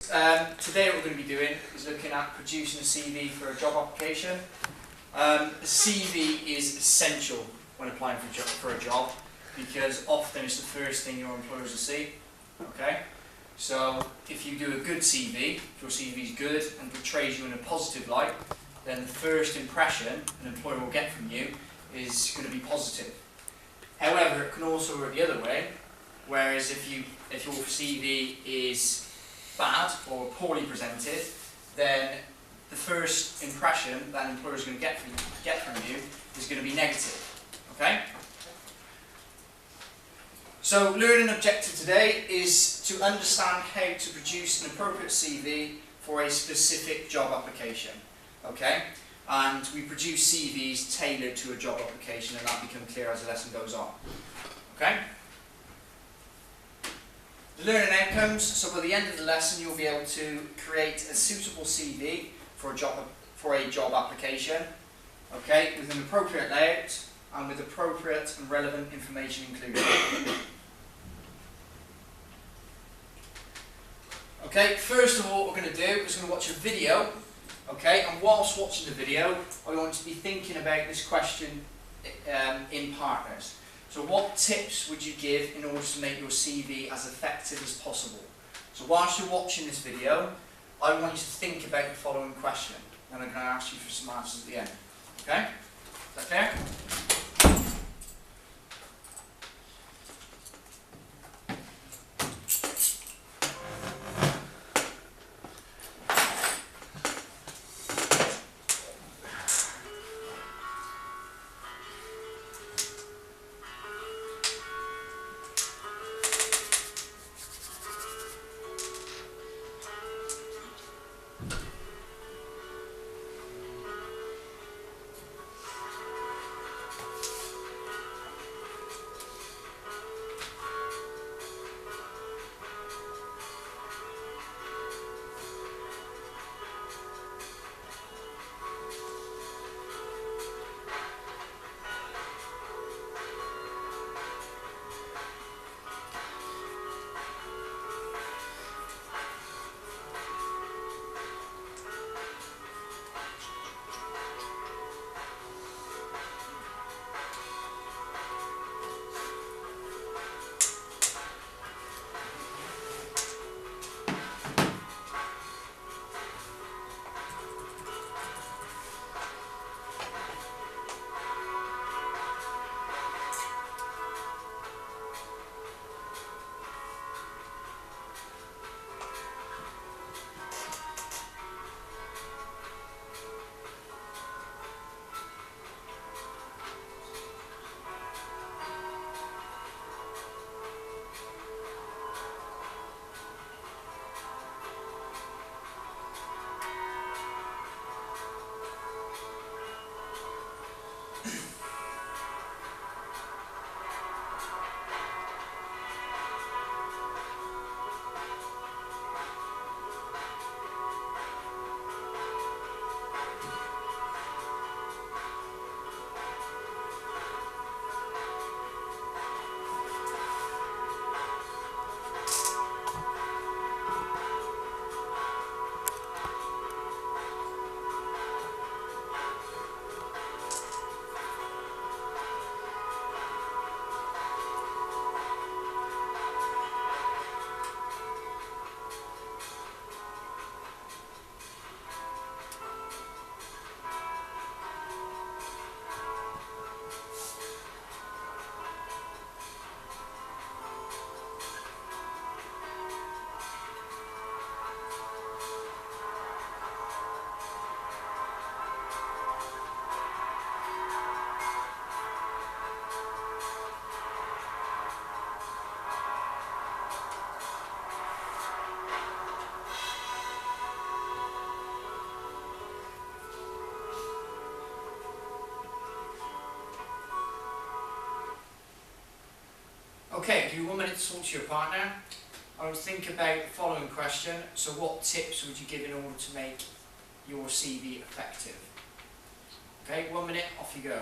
Today what we're going to be doing is looking at producing a CV for a job application. A CV is essential when applying for a job because often it's the first thing your employers will see. Okay? So if you do a good CV, if your CV is good and portrays you in a positive light, then the first impression an employer will get from you is going to be positive. However, it can also work the other way, whereas if your CV is bad or poorly presented, then the first impression that an employer is going to get from you is going to be negative. Okay? So, learning objective today is to understand how to produce an appropriate CV for a specific job application. Okay? And we produce CVs tailored to a job application, and that becomes clear as the lesson goes on. Okay? The learning outcomes, so by the end of the lesson you'll be able to create a suitable CV for a job application, okay, with an appropriate layout and with appropriate and relevant information included. Okay, first of all what we're going to do is going to watch a video, okay, and whilst watching the video I want you to be thinking about this question in partners. So what tips would you give in order to make your CV as effective as possible? So whilst you're watching this video, I want you to think about the following question, and I'm going to ask you for some answers at the end. Okay? Is that clear? Okay, give you 1 minute to talk to your partner. I would think about the following question. So what tips would you give in order to make your CV effective? Okay, 1 minute, off you go.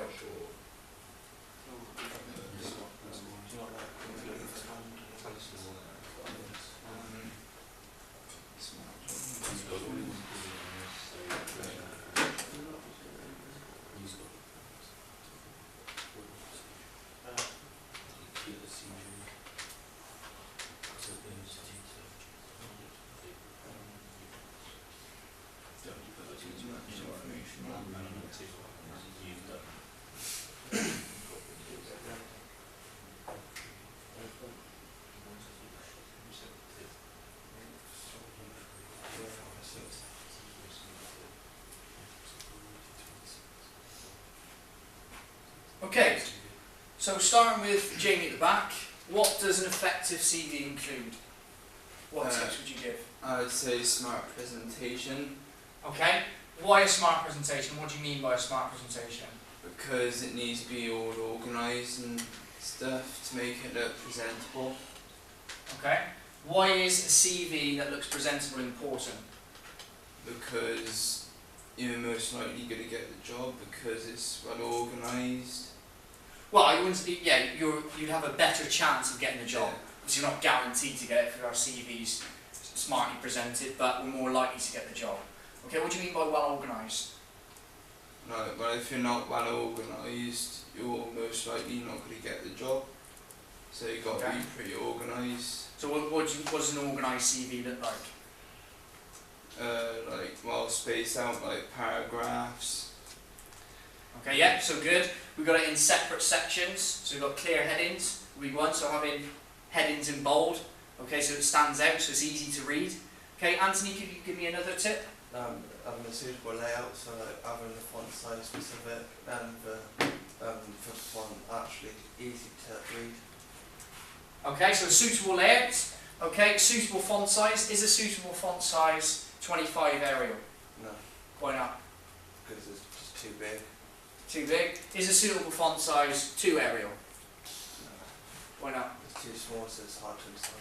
Okay, so starting with Jamie at the back, what does an effective CV include? What tips would you give? I would say smart presentation, Okay, why a smart presentation? What do you mean by a smart presentation? because it needs to be all organised and stuff to make it look presentable. Okay, why is a CV that looks presentable important? Because you're most likely going to get the job because it's well organised. Well, I wouldn't. Yeah, you'd have a better chance of getting the job Yeah. because you're not guaranteed to get it for our CVs smartly presented, but we're more likely to get the job. Okay, what do you mean by well organised? No, but if you're not well organised, you're most likely not going to get the job. So you've got to Okay. be pretty organised. So what does an organised CV look like? Like well spaced out, like paragraphs. Okay, yeah, so good. We've got it in separate sections, so we've got clear headings, week one, so having headings in bold, okay, so it stands out, so it's easy to read. Okay, Anthony, could you give me another tip? Having a suitable layout, so like having the font size specific and the font actually easy to read. Okay, so a suitable layout, okay, suitable font size. Is a suitable font size 25 Arial? No, Why not? because it's just too big. Too big. Is a suitable font size 2 Arial? No, Why not? it's too small, so it's hard to understand.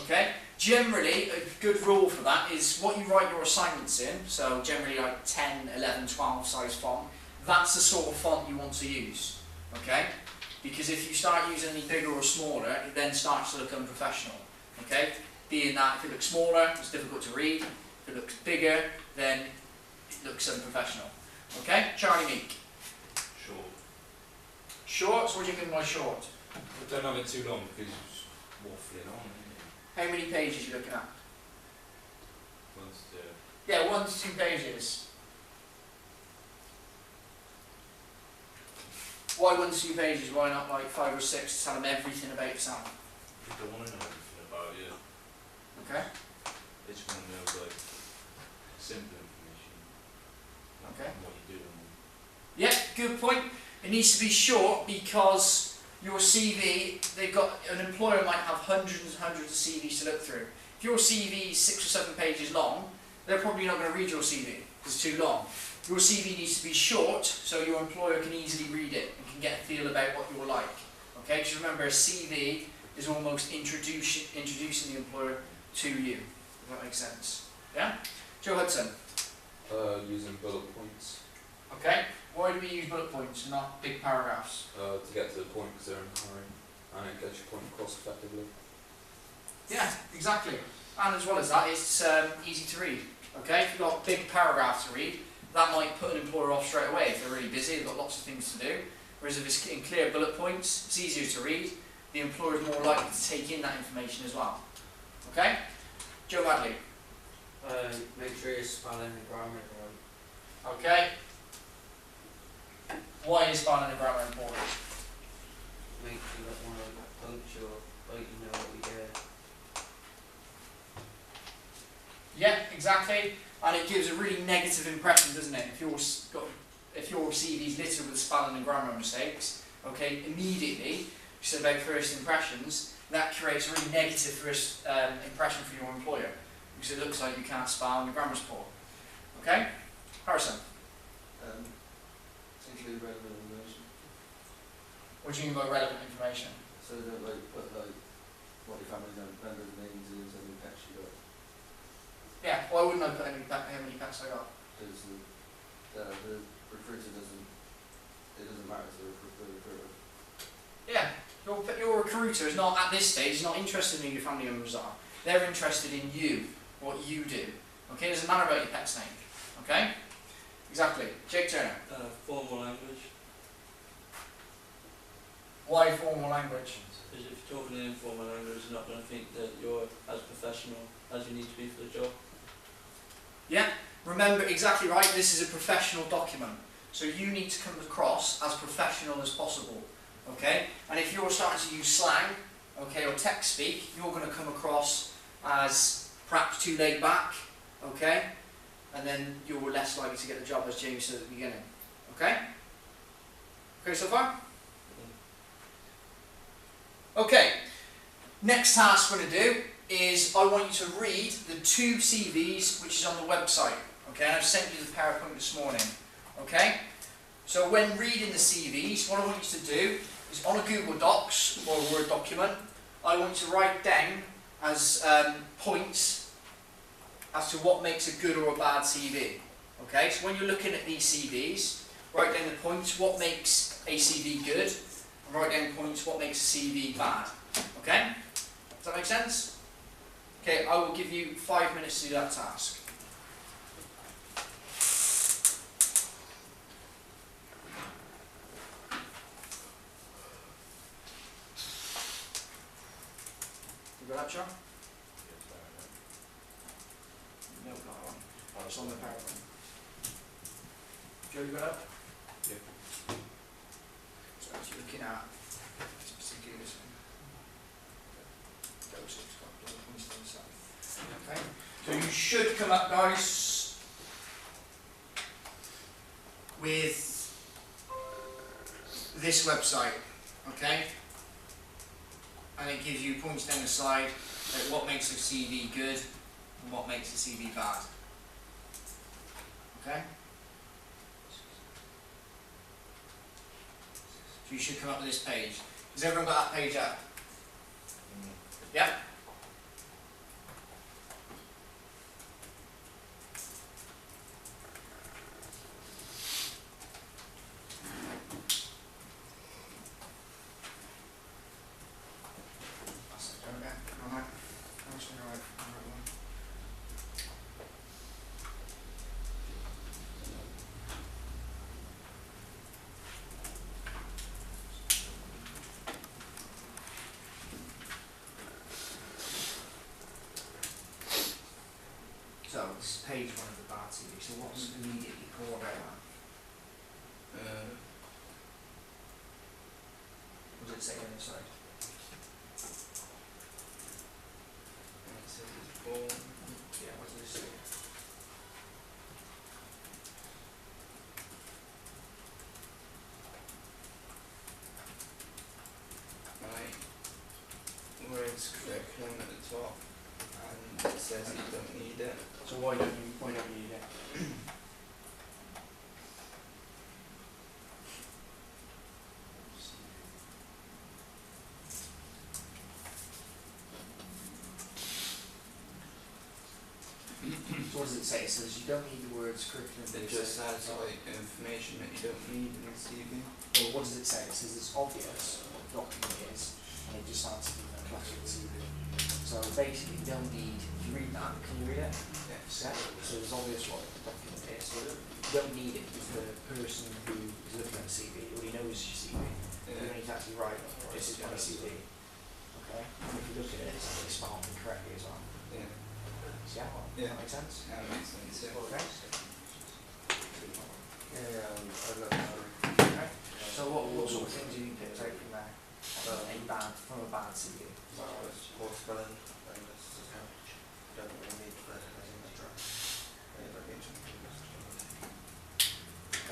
Okay, generally a good rule for that is what you write your assignments in, so generally like 10, 11, 12 size font, that's the sort of font you want to use, okay? Because if you start using any bigger or smaller, it then starts to look unprofessional, okay? Being that if it looks smaller, it's difficult to read, if it looks bigger, then it looks unprofessional, okay? Charlie Meek. Short. Short, so what do you mean by short? But don't have it too long because it's waffling on, isn't it? How many pages are you looking at? Once the Yeah, 1 to 2 pages. Why 1 to 2 pages? Why not like 5 or 6 to tell them everything about yourself? you don't want to know everything about you. Okay. They just want to know like simple information. Like Okay. what you do. Yeah, good point. It needs to be short because your CV, an employer might have hundreds and hundreds of CVs to look through. If your CV is 6 or 7 pages long, they're probably not going to read your CV because it's too long. Your CV needs to be short so your employer can easily read it and can get a feel about what you're like. Okay, because remember, a CV is almost introducing the employer to you. If that makes sense. Yeah? Joe Hudson. Using bullet points Okay. Why do we use bullet points and not big paragraphs? to get to the point because they're in a hurry and it gets your point across effectively. Yeah, exactly. And as well as that, it's easy to read. Okay, if you've got big paragraphs to read, that might put an employer off straight away if they're really busy, they've got lots of things to do. Whereas if it's in clear bullet points, it's easier to read, the employer is more likely to take in that information as well. Okay? Joe Hadley. Make sure your spelling and grammar are right. Okay? Why is spelling and grammar important? Make you look more punctual, like you know what we get. Yeah, exactly. And it gives a really negative impression, doesn't it? If your CV is littered with spelling and grammar mistakes, okay, immediately, you said about first impressions, that creates a really negative first impression for your employer. Because it looks like you can't spell and the grammar's poor. Okay? Harrison, Include relevant information. what do you mean by relevant information? So that like put like what your family members' names is and the pets you got. Yeah, why wouldn't I put how many pets I got? Because the recruiter doesn't. It doesn't matter to the recruiter. Yeah, your recruiter is not, at this stage, is not interested in who your family members are. They're interested in you, what you do. Okay, it doesn't matter about your pet's name. Okay? Exactly. Jake Turner. Formal language, Why formal language? because if you're talking in informal language, you're not going to think that you're as professional as you need to be for the job. Yeah. remember, exactly right, this is a professional document. So you need to come across as professional as possible, okay? And if you're starting to use slang, okay, or text speak, you're going to come across as perhaps too laid back, okay? And then you're less likely to get the job, as James said at the beginning, okay? Okay so far? Okay, next task we're going to do is I want you to read the 2 CVs which is on the website, okay? And I've sent you the PowerPoint this morning, okay? So when reading the CVs, what I want you to do is on a Google Docs or a Word document, I want you to write down as points as to what makes a good or a bad CV, okay? So when you're looking at these CVs, write down the points, what makes a CV good, and write down points, what makes a CV bad, okay? Does that make sense? Okay, I will give you 5 minutes to do that task. You got that, John? No, not that one. Oh, it's on the PowerPoint. Joe, you got it? Yeah. So actually looking at specifically this one. Those six got the points to the side. Okay. So you should come up, guys, with this website, okay? And it gives you points down the side, like what makes a CV good and what makes a CV bad. Okay? So you should come up with this page. Has everyone got that page up? Yeah? So this is page 1 of the bad CV. So what's immediately poor about that? What does it say on the side? It says it's born. Yeah, what does it say? Right. Words curriculum at the top, and it says you don't need it. So why don't you need it? So what does it say? It says you don't need the words curriculum. It just has like information that you don't need in a CV. Well, what does it say? It says it's obvious what the document is, and it just adds to the classic CV. So basically, you don't need. If you read that, can you read it? Yes. Yeah. So it's obvious what the document is. So you don't need it for the person who is looking at the CV. Already knows your CV. You don't need to actually write, this is my CV. Okay? And if you look at it, it's spelled incorrectly as well. Yeah. Yeah? Yeah. That makes sense? That makes sense. Yeah. Okay. Yeah, I looked at it. Okay. So what sort of things do you pick out from there? From a bad CV? Well, it's poor spelling, and it's, you don't really need the heading address. You don't need to do this.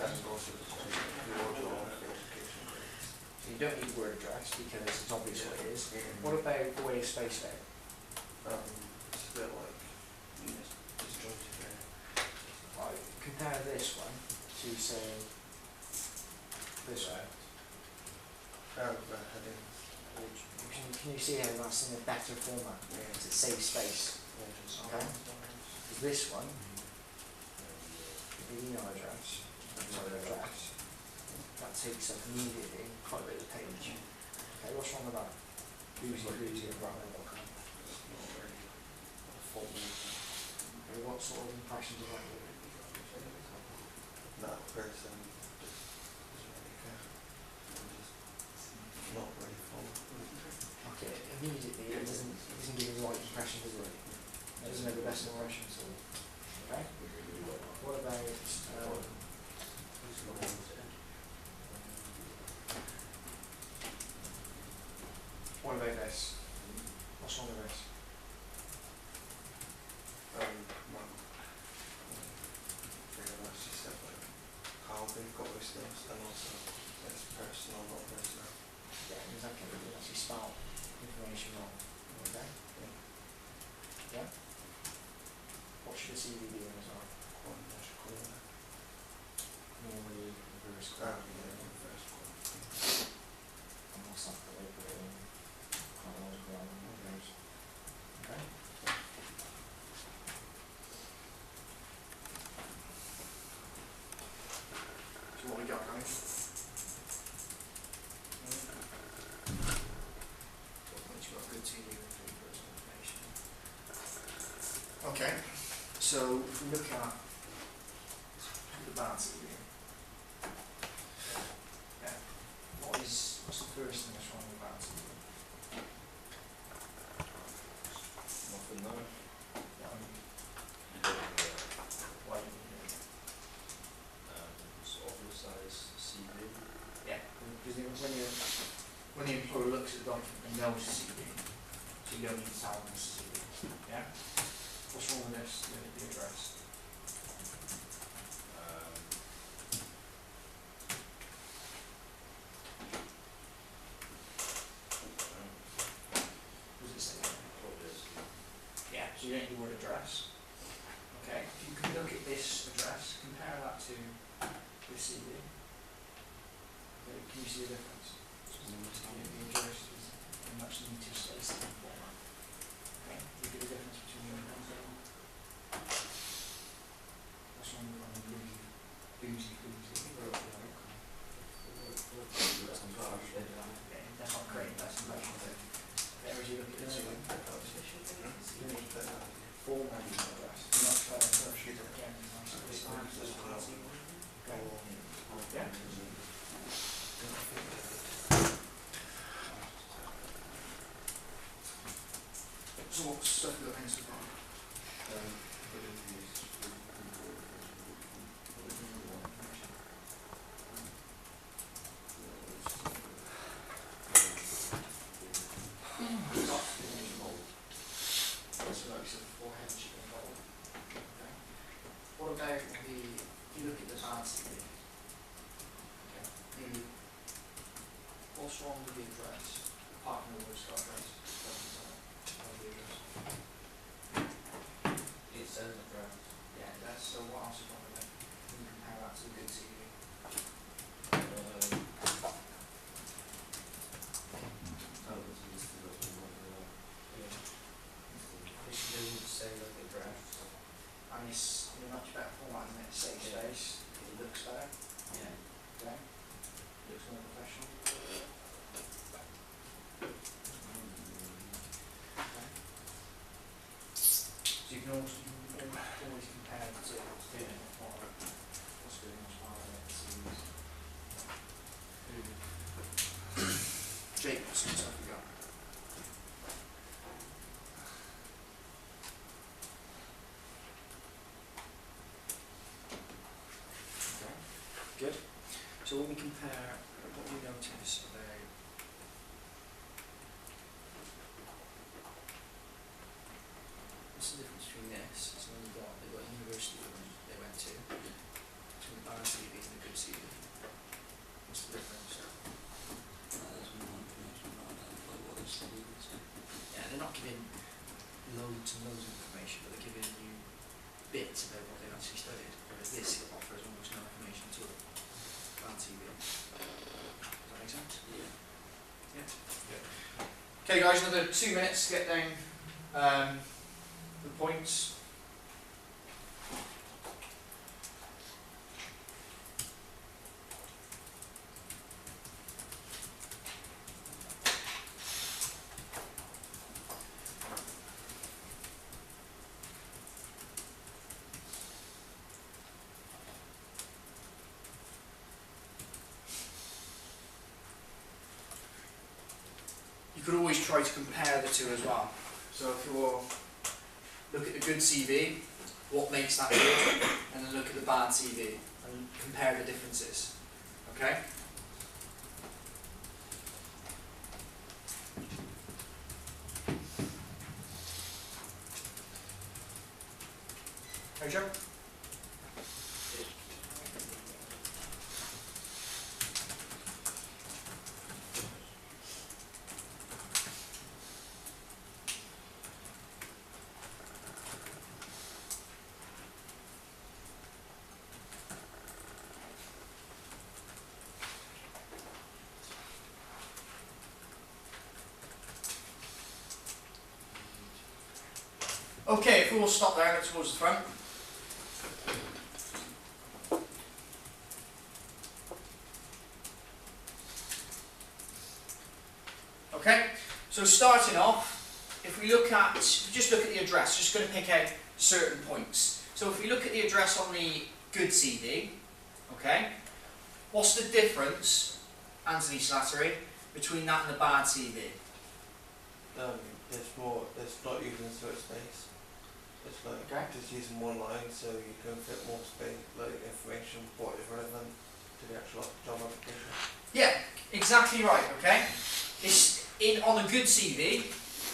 And also the order of the education grades. So you don't need word address because it's obvious what it is. What about the way it's spaced out? It's a bit like, disjointed there. Right, compare this one to say this one. The heading. Can you see how that's in a better format? Yeah. Because it saves space. Okay. Because this one, the email address, that takes up immediately quite a bit of the page. Okay, what's wrong with that? Usually@gmail.com. It's not really a full Okay, what sort of impression does that give? that person doesn't really care. And just not really full. Okay, immediately it doesn't give you the right impression, does it? It doesn't have the best impression, so Okay. What about what about this? What's wrong with this? Well, that's just said like how they've got this list and also it's personal, not personal. Yeah, exactly. You actually spell information wrong. Okay. Yeah. What should a CV be in as well? One dash corner. Normally reverse Ah, code. yeah, the first one. And what's that that they put it in chronological order? Okay. So what we got, guys? You've got good TV with free personal information. Okay. So if we look at the bad TV, yeah. What's the first thing that's wrong with bad TV? Nothing there. Yeah, You don't why do we do it? it's oversize CV. Yeah, because when the employer looks at the document and knows the CV, so you don't need to tell them it's a CV. Yeah? What's wrong with this, the address? What does it say there? Yeah, so you don't need the word address. Okay, if you can look at this address, compare that to this CV. Okay, can you see the difference? The address is a much neater spacing format. Okay, look at the difference between the ones there. What's wrong with one of the boozy? Yeah, that's not great, that's impression of it. There as you look at the two, you need format address, not again, nice and fancy. Okay. Yeah. So what stuff have we got in so far? What about if you look at the bad CV, okay, what's wrong with the address, apart from the word Scott address? It says address. Yeah, that's, so what else is wrong with it? Can you compare that to a good CV? It doesn't say like address. And it's in a much better format, isn't it? Safe space, it looks better, Yeah. okay? Looks more professional. Okay. So you can always compare the two. Yeah. What's good and what's bad about the CVs. Jake, what's some stuff we got? Okay, good. So when we compare, what do we notice about what's the difference between this? So when they've got university they went to, between the bad CV and the good CV. What's the difference? Yeah, they're not giving loads and loads of information, but they're giving you bits about what they've actually studied. Whereas this offers almost no information at all. Bad CV. Does that make sense? Yeah. Yeah. Okay guys, another 2 minutes to get down the points. You could always try to compare the two as well. So if you're look at the good CV what makes that good, and then look at the bad CV and compare the differences. Okay? Hey, Joe? Okay, if we all stop there and look towards the front. Okay, so starting off, if we just look at the address, just going to pick out certain points. So if we look at the address on the good CV, okay, what's the difference, Anthony Slattery, between that and the bad CV? It's not using search space. It's like Okay. just using one line so you can fit more space, like information, what is relevant to the actual job application. Yeah, exactly right, okay? It's on a good CV,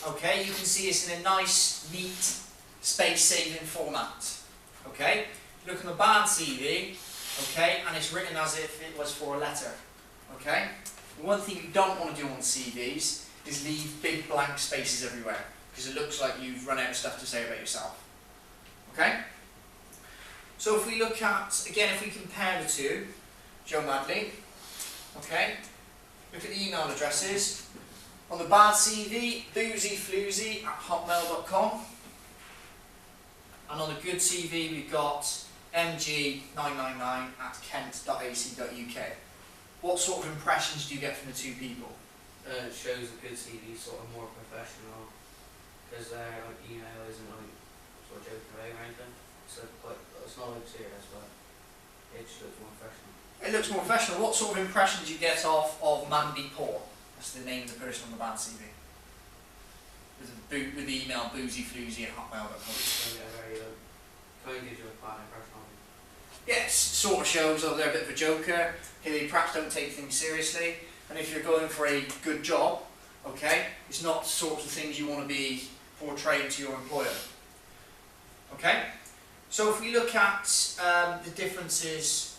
okay, you can see it's in a nice, neat, space-saving format, okay? Look at the bad CV, okay, and it's written as if it was for a letter, okay? The one thing you don't want to do on CVs is leave big blank spaces everywhere, because it looks like you've run out of stuff to say about yourself, okay? So if we look at, again, if we compare the two, Joe Madley, okay, look at the email addresses. On the bad CV, boozyfloozy@hotmail.com, and on the good CV we've got mg999@kent.ac.uk. What sort of impressions do you get from the two people? It shows a good CV sort of more professional, because their like email isn't like sort of joking about or anything. So like it's not like serious, but it just looks more professional. It looks more professional. What sort of impression do you get off of Mandy Poor? That's the name of the person on the bad CV. With the email boozyfloozy@hotmail.com. So yeah, very kind of gives you a bad impression of them. Yes, sort of shows that they're a bit of a joker. They perhaps don't take things seriously. And if you're going for a good job, okay, it's not the sorts of things you want to be portraying to your employer. Okay? So if we look at the differences,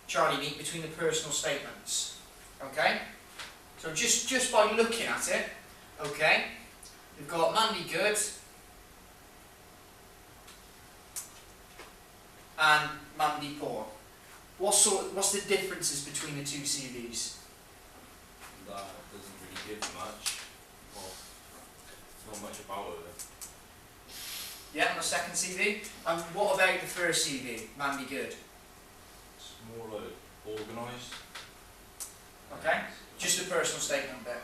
Charlie, meet between the personal statements, okay? So just by looking at it, okay, we've got Mandy Good and Mandy Poor. What's the differences between the two CVs? That doesn't really give much. Well, not much about it. Yeah, on the second CV. And what about the first CV, Mandy Good? It's more like organised. Okay, just a personal statement bit.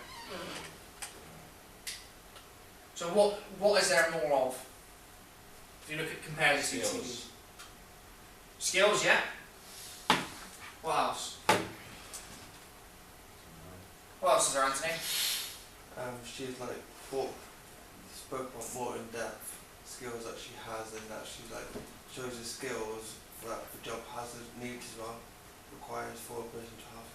So what is there more of? If you look at compare the two Skills. CVs. Skills, yeah. What else? What else is there, Anthony? She's like spoke about more in depth skills that she has, and that she like shows the skills that the job has as needs as well, requires for a person to have.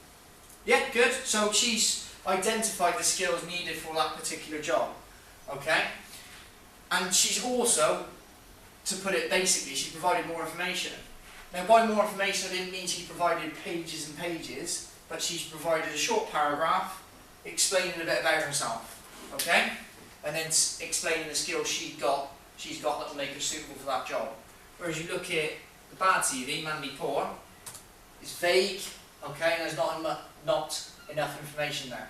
Yeah, good. So she's identified the skills needed for that particular job. Okay? And she's also, to put it basically, she provided more information. Now by more information I didn't mean she provided pages and pages, but she's provided a short paragraph explaining a bit about herself. Okay? And then explaining the skills she's got that will make her suitable for that job. Whereas you look at the bad CV, Mandy Poor, it's vague, okay, and there's not enough information there.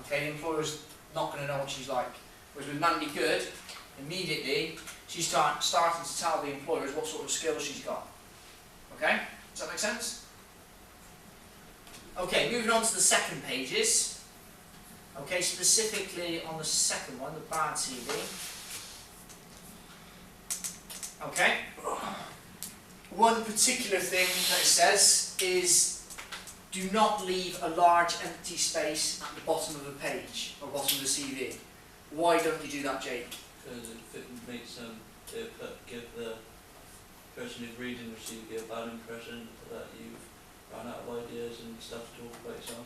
Okay, the employer's not going to know what she's like. Whereas with Mandy Good, immediately she's starting to tell the employers what sort of skills she's got. Okay, does that make sense? Okay, moving on to the second pages. Okay, specifically on the second one, the bad CV. Okay. One particular thing that it says is do not leave a large empty space at the bottom of the page or bottom of the CV. Why don't you do that, Jake? Because it makes them give the person who's reading your CV get a bad impression that you've run out of ideas and stuff to talk about yourself.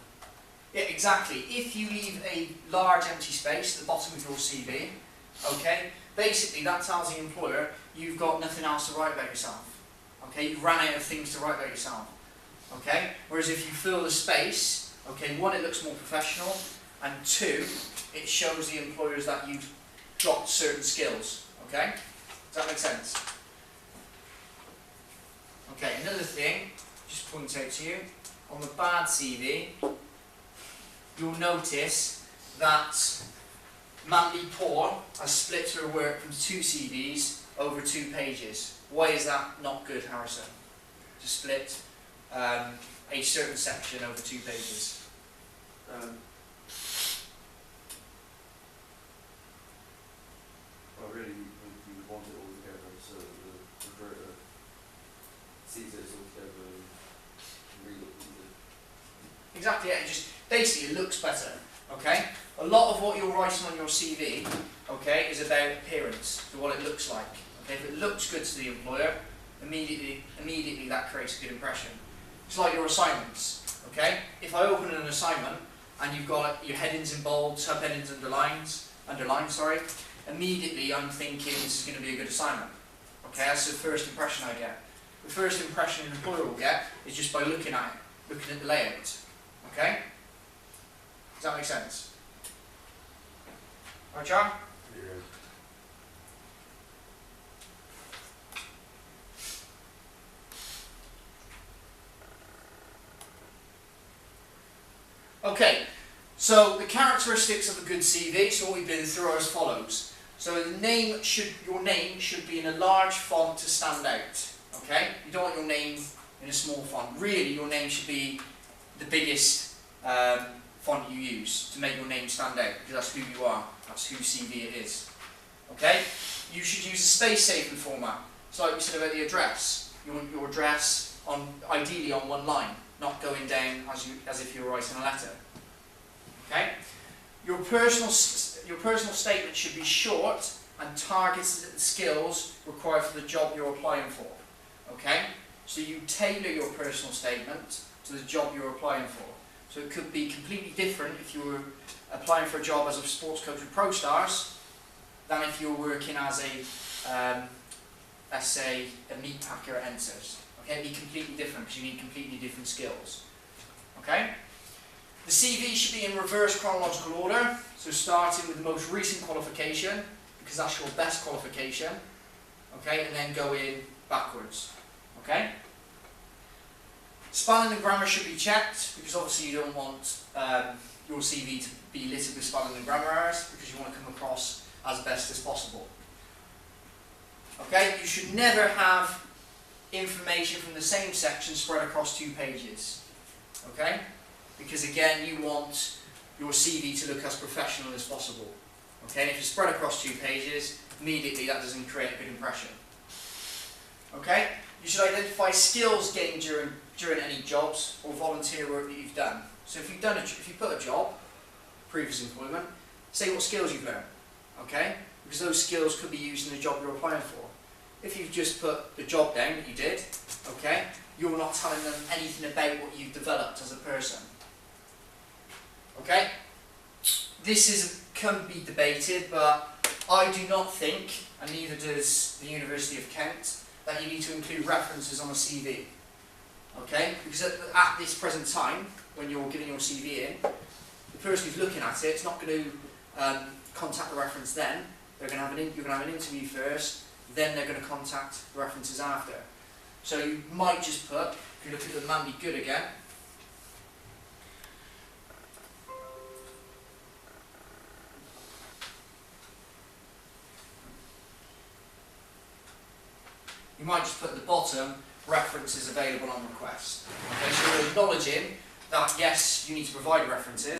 Yeah, exactly. If you leave a large empty space at the bottom of your CV, okay, basically that tells the employer you've got nothing else to write about yourself. Okay, you've ran out of things to write about yourself. Okay, whereas if you fill the space, okay, one, it looks more professional, and two, it shows the employers that you've got certain skills. Okay, does that make sense? Okay, another thing, just point out to you, on the bad CV, you'll notice that Mandy Poor has split her work from 2 CVs over 2 pages. Why is that not good, Harrison? To split a certain section over 2 pages. Well, really, you would want it all together so that the recruiter sees it all together and re-looks at it. Exactly, yeah, it just basically it looks better. Okay? A lot of what you're writing on your CV, okay, is about appearance, to what it looks like. Okay, if it looks good to the employer, immediately that creates a good impression. It's like your assignments. Okay? If I open an assignment and you've got your headings in bold, subheadings underlined, sorry, immediately I'm thinking this is going to be a good assignment. Okay, that's the first impression I get. The first impression an employer will get is just by looking at it, looking at the layout. Okay? Does that make sense? Alright, John? Yeah. Okay, so the characteristics of a good CV, so what we've been through are as follows. So your name should be in a large font to stand out. Okay? You don't want your name in a small font. Really, your name should be the biggest font you use to make your name stand out, because that's who you are. That's whose CV it is. Okay? You should use a space-saving format. So like we said about the address. You want your address ideally on one line, not going down as if you were writing a letter. Okay? Your personal statement should be short and targeted at the skills required for the job you're applying for. Okay? So you tailor your personal statement to the job you're applying for. So it could be completely different if you were applying for a job as a sports coach with ProStars than if you were working as a, let's say, a meat packer at Ensos. Okay? It'd be completely different because you need completely different skills. Okay? The CV should be in reverse chronological order, so starting with the most recent qualification, because that's your best qualification, okay, and then go in backwards. Okay? Spelling and grammar should be checked, because obviously you don't want your CV to be littered with spelling and grammar errors, because you want to come across as best as possible. Okay? You should never have information from the same section spread across 2 pages. Okay? Because again, you want your CV to look as professional as possible. Okay? And if you spread across 2 pages, immediately that doesn't create a good impression. Okay? You should identify skills gained during any jobs or volunteer work that you've done. So if you put a job, previous employment, say what skills you've learned. Okay? Because those skills could be used in the job you're applying for. If you've just put the job down that you did, okay, you're not telling them anything about what you've developed as a person. Okay? This can be debated, but I do not think, and neither does the University of Kent, that you need to include references on a CV. Okay? Because at this present time, when you're giving your CV in, the person who's looking at it is not going to contact the reference then. You're going to have an interview first, then they're going to contact the references after. So you might just put, if you look at the Mandy Good again, you might just put at the bottom, references available on request. Okay, so you're acknowledging that yes, you need to provide references,